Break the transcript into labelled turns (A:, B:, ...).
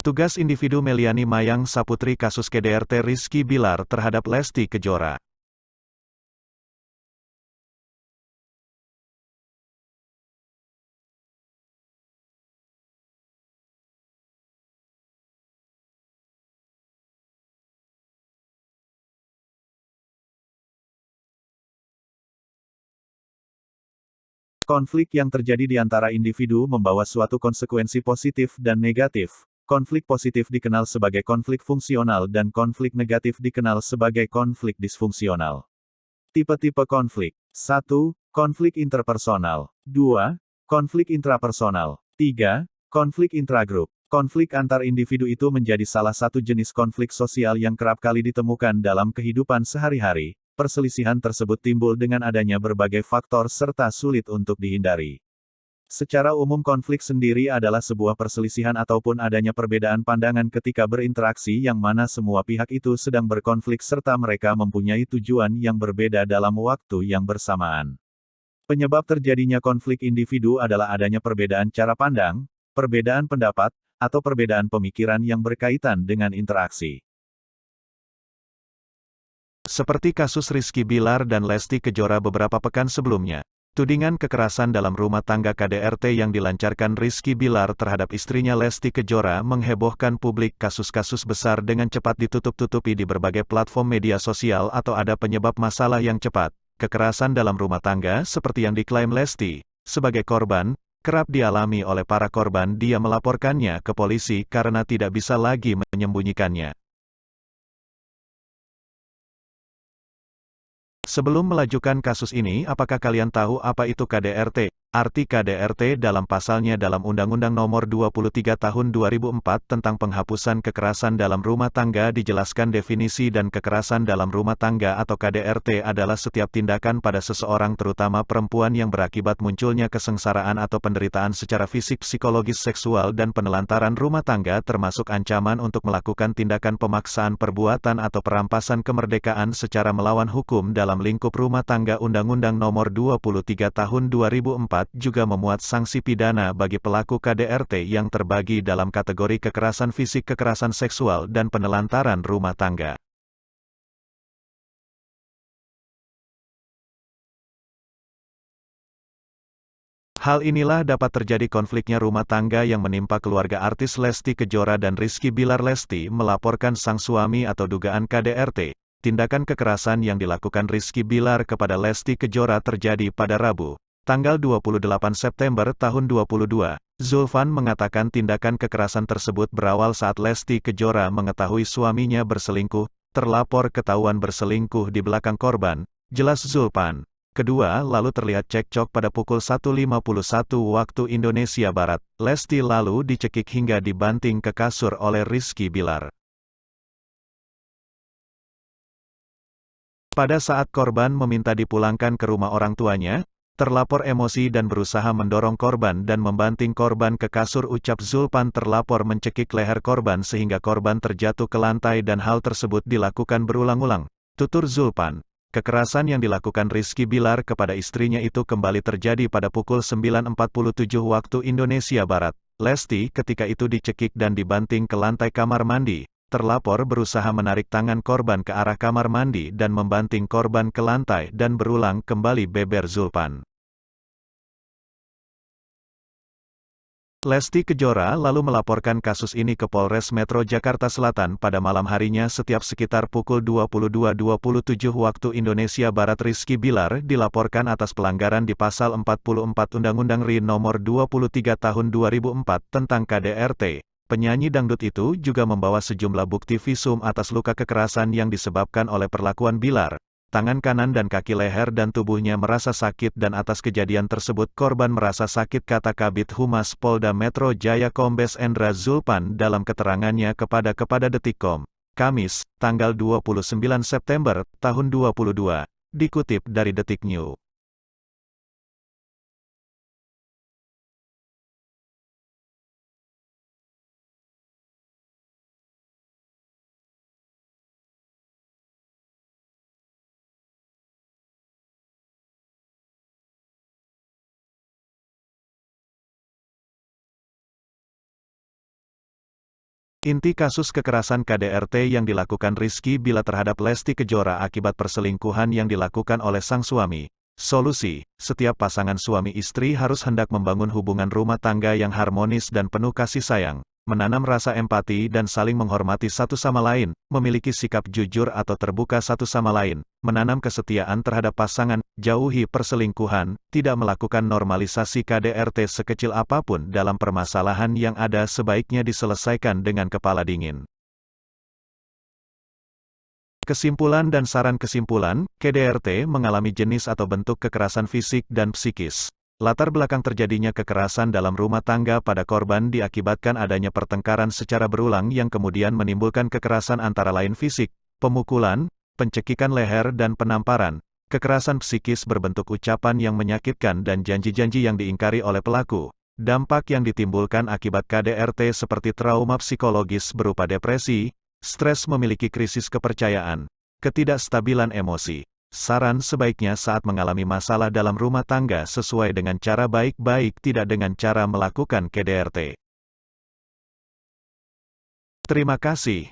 A: Tugas individu Meliani Mayang Saputri kasus KDRT Rizky Bilar terhadap Lesti Kejora.
B: Konflik yang terjadi di antara individu membawa suatu konsekuensi positif dan negatif. Konflik positif dikenal sebagai konflik fungsional dan konflik negatif dikenal sebagai konflik disfungsional. Tipe-tipe konflik. 1. Konflik interpersonal. 2. Konflik intrapersonal. 3. Konflik intragrup. Konflik antar individu itu menjadi salah satu jenis konflik sosial yang kerap kali ditemukan dalam kehidupan sehari-hari. Perselisihan tersebut timbul dengan adanya berbagai faktor serta sulit untuk dihindari. Secara umum konflik sendiri adalah sebuah perselisihan ataupun adanya perbedaan pandangan ketika berinteraksi yang mana semua pihak itu sedang berkonflik serta mereka mempunyai tujuan yang berbeda dalam waktu yang bersamaan. Penyebab terjadinya konflik individu adalah adanya perbedaan cara pandang, perbedaan pendapat, atau perbedaan pemikiran yang berkaitan dengan interaksi.
A: Seperti kasus Rizky Bilar dan Lesti Kejora beberapa pekan sebelumnya. Tudingan kekerasan dalam rumah tangga KDRT yang dilancarkan Rizky Bilar terhadap istrinya Lesti Kejora menghebohkan publik. Kasus-kasus besar dengan cepat ditutup-tutupi di berbagai platform media sosial atau ada penyebab masalah yang cepat. Kekerasan dalam rumah tangga seperti yang diklaim Lesti sebagai korban, kerap dialami oleh para korban. Dia melaporkannya ke polisi karena tidak bisa lagi menyembunyikannya. Sebelum melajukan kasus ini, apakah kalian tahu apa itu KDRT? Arti KDRT dalam pasalnya dalam Undang-Undang Nomor 23 Tahun 2004 tentang penghapusan kekerasan dalam rumah tangga dijelaskan definisi dan kekerasan dalam rumah tangga atau KDRT adalah setiap tindakan pada seseorang terutama perempuan yang berakibat munculnya kesengsaraan atau penderitaan secara fisik, psikologis, seksual dan penelantaran rumah tangga termasuk ancaman untuk melakukan tindakan pemaksaan perbuatan atau perampasan kemerdekaan secara melawan hukum dalam lingkup rumah tangga. Undang-Undang Nomor 23 Tahun 2004 juga memuat sanksi pidana bagi pelaku KDRT yang terbagi dalam kategori kekerasan fisik, kekerasan seksual, dan penelantaran rumah tangga. Hal inilah dapat terjadi konfliknya rumah tangga yang menimpa keluarga artis Lesti Kejora dan Rizky Bilar. Lesti melaporkan sang suami atau dugaan KDRT. Tindakan kekerasan yang dilakukan Rizky Bilar kepada Lesti Kejora terjadi pada Rabu, tanggal 28 September tahun 2022. Zulfan mengatakan tindakan kekerasan tersebut berawal saat Lesti Kejora mengetahui suaminya berselingkuh. Terlapor ketahuan berselingkuh di belakang korban, jelas Zulfan. Kedua lalu terlihat cekcok pada pukul 1.51 waktu Indonesia Barat. Lesti lalu dicekik hingga dibanting ke kasur oleh Rizky Bilar. Pada saat korban meminta dipulangkan ke rumah orang tuanya, terlapor emosi dan berusaha mendorong korban dan membanting korban ke kasur. Ucap Zulfan, terlapor mencekik leher korban sehingga korban terjatuh ke lantai dan hal tersebut dilakukan berulang-ulang. Tutur Zulfan. Kekerasan yang dilakukan Rizky Bilar kepada istrinya itu kembali terjadi pada pukul 9.47 waktu Indonesia Barat. Lesti ketika itu dicekik dan dibanting ke lantai kamar mandi. Terlapor berusaha menarik tangan korban ke arah kamar mandi dan membanting korban ke lantai dan berulang kembali, beber Zulfan. Lesti Kejora lalu melaporkan kasus ini ke Polres Metro Jakarta Selatan pada malam harinya. Setiap sekitar pukul 22.27 waktu Indonesia Barat, Rizky Bilar dilaporkan atas pelanggaran di Pasal 44 Undang-Undang RI Nomor 23 Tahun 2004 tentang KDRT. Penyanyi dangdut itu juga membawa sejumlah bukti visum atas luka kekerasan yang disebabkan oleh perlakuan Bilar. Tangan kanan dan kaki, leher dan tubuhnya merasa sakit dan atas kejadian tersebut korban merasa sakit, kata Kabid Humas Polda Metro Jaya Kombes Endra Zulpan dalam keterangannya kepada Detikcom, Kamis, tanggal 29 September, tahun 2022, dikutip dari Detik News. Inti kasus kekerasan KDRT yang dilakukan Rizky Bilar terhadap Lesti Kejora akibat perselingkuhan yang dilakukan oleh sang suami. Solusi, setiap pasangan suami istri harus hendak membangun hubungan rumah tangga yang harmonis dan penuh kasih sayang, menanam rasa empati dan saling menghormati satu sama lain, memiliki sikap jujur atau terbuka satu sama lain, menanam kesetiaan terhadap pasangan, jauhi perselingkuhan, tidak melakukan normalisasi KDRT sekecil apapun dalam permasalahan yang ada sebaiknya diselesaikan dengan kepala dingin. Kesimpulan dan saran kesimpulan, KDRT mengalami jenis atau bentuk kekerasan fisik dan psikis. Latar belakang terjadinya kekerasan dalam rumah tangga pada korban diakibatkan adanya pertengkaran secara berulang yang kemudian menimbulkan kekerasan antara lain fisik, pemukulan, pencekikan leher dan penamparan. Kekerasan psikis berbentuk ucapan yang menyakitkan dan janji-janji yang diingkari oleh pelaku. Dampak yang ditimbulkan akibat KDRT seperti trauma psikologis berupa depresi, stres, memiliki krisis kepercayaan, ketidakstabilan emosi. Saran sebaiknya saat mengalami masalah dalam rumah tangga sesuai dengan cara baik-baik, tidak dengan cara melakukan KDRT. Terima kasih.